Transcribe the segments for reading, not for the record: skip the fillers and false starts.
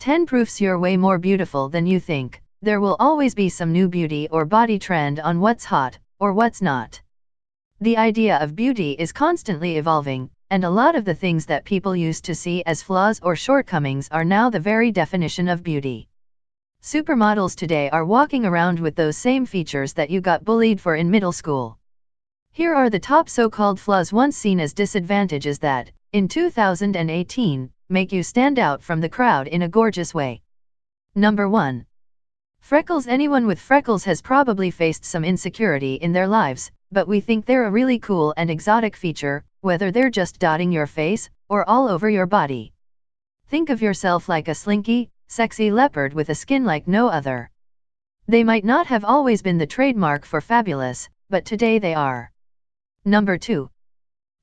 10 proofs you're way more beautiful than you think. There will always be some new beauty or body trend on what's hot, or what's not. The idea of beauty is constantly evolving, and a lot of the things that people used to see as flaws or shortcomings are now the very definition of beauty. Supermodels today are walking around with those same features that you got bullied for in middle school. Here are the top so-called flaws once seen as disadvantages that, in 2018, make you stand out from the crowd in a gorgeous way. Number 1. Freckles. Anyone with freckles has probably faced some insecurity in their lives, but we think they're a really cool and exotic feature, whether they're just dotting your face, or all over your body. Think of yourself like a slinky, sexy leopard with a skin like no other. They might not have always been the trademark for fabulous, but today they are. Number 2.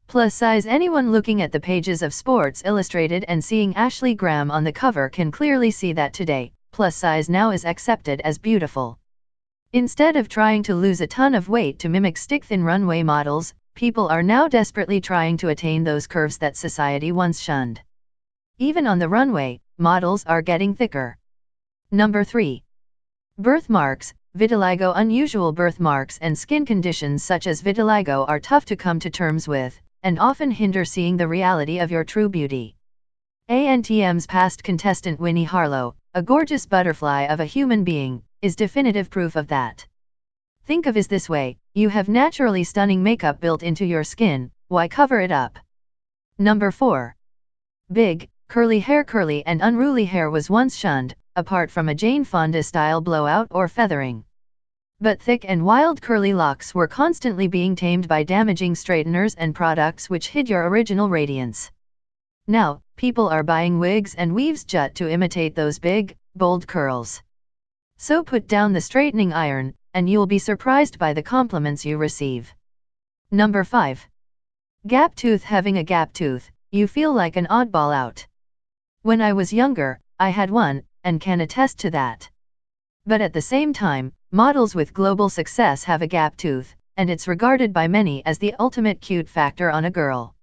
Plus size. Anyone looking at the pages of Sports Illustrated and seeing Ashley Graham on the cover can clearly see that today, plus size now is accepted as beautiful. Instead of trying to lose a ton of weight to mimic stick-thin runway models, people are now desperately trying to attain those curves that society once shunned. Even on the runway, models are getting thicker. Number 3. Birthmarks. Vitiligo. Unusual birthmarks and skin conditions such as vitiligo are tough to come to terms with, and often hinder seeing the reality of your true beauty. ANTM's past contestant Winnie Harlow, a gorgeous butterfly of a human being, is definitive proof of that. Think of it this way, you have naturally stunning makeup built into your skin, why cover it up? Number 4. Big, curly hair. Curly and unruly hair was once shunned, apart from a Jane Fonda-style blowout or feathering. But thick and wild curly locks were constantly being tamed by damaging straighteners and products which hid your original radiance. Now, people are buying wigs and weaves just to imitate those big, bold curls. So put down the straightening iron, and you'll be surprised by the compliments you receive. Number 5. Gap tooth. Having a gap tooth, you feel like an oddball out. When I was younger, I had one, and can attest to that. But at the same time, models with global success have a gap tooth, and it's regarded by many as the ultimate cute factor on a girl.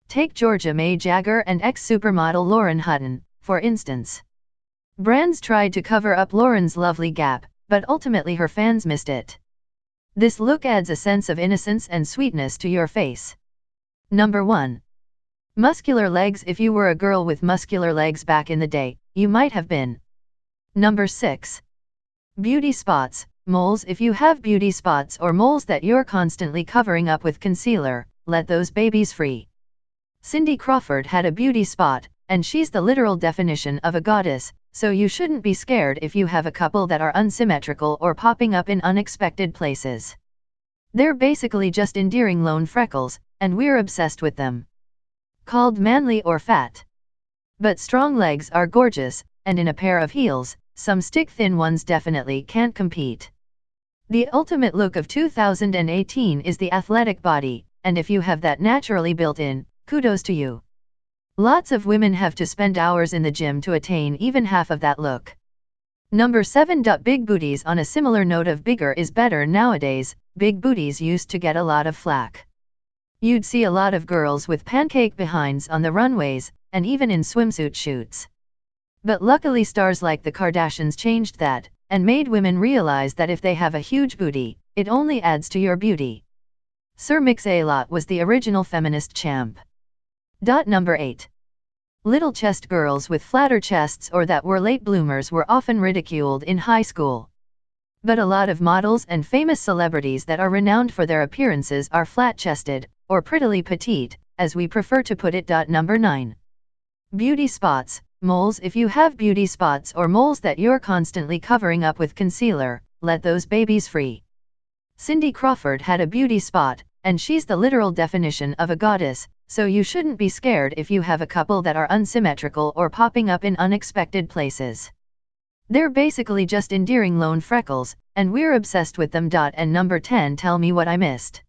Take Georgia May Jagger and ex-supermodel Lauren Hutton, for instance. Brands tried to cover up Lauren's lovely gap, but ultimately her fans missed it. This look adds a sense of innocence and sweetness to your face. Number 1. Muscular legs. If you were a girl with muscular legs back in the day, you might have been. Number 6. Beauty spots, moles. If you have beauty spots or moles that you're constantly covering up with concealer, let those babies free. Cindy Crawford had a beauty spot, and she's the literal definition of a goddess, so you shouldn't be scared if you have a couple that are unsymmetrical or popping up in unexpected places. They're basically just endearing lone freckles, and we're obsessed with them. Called manly or fat. But strong legs are gorgeous, and in a pair of heels, some stick-thin ones definitely can't compete. The ultimate look of 2018 is the athletic body, and if you have that naturally built in, kudos to you. Lots of women have to spend hours in the gym to attain even half of that look. Number 7. Big booties. On a similar note of bigger is better nowadays, big booties used to get a lot of flack. You'd see a lot of girls with pancake behinds on the runways, and even in swimsuit shoots. But luckily stars like the Kardashians changed that, and made women realize that if they have a huge booty, it only adds to your beauty. Sir Mix-a-Lot was the original feminist champ. Number 8. Little chest. Girls with flatter chests or that were late bloomers were often ridiculed in high school. But a lot of models and famous celebrities that are renowned for their appearances are flat-chested, or prettily petite, as we prefer to put it. Number 9. Beauty spots, moles. If you have beauty spots or moles that you're constantly covering up with concealer, let those babies free. Cindy Crawford had a beauty spot, and she's the literal definition of a goddess, so you shouldn't be scared if you have a couple that are unsymmetrical or popping up in unexpected places. They're basically just endearing lone freckles, and we're obsessed with them. And number 10. Tell me what I missed.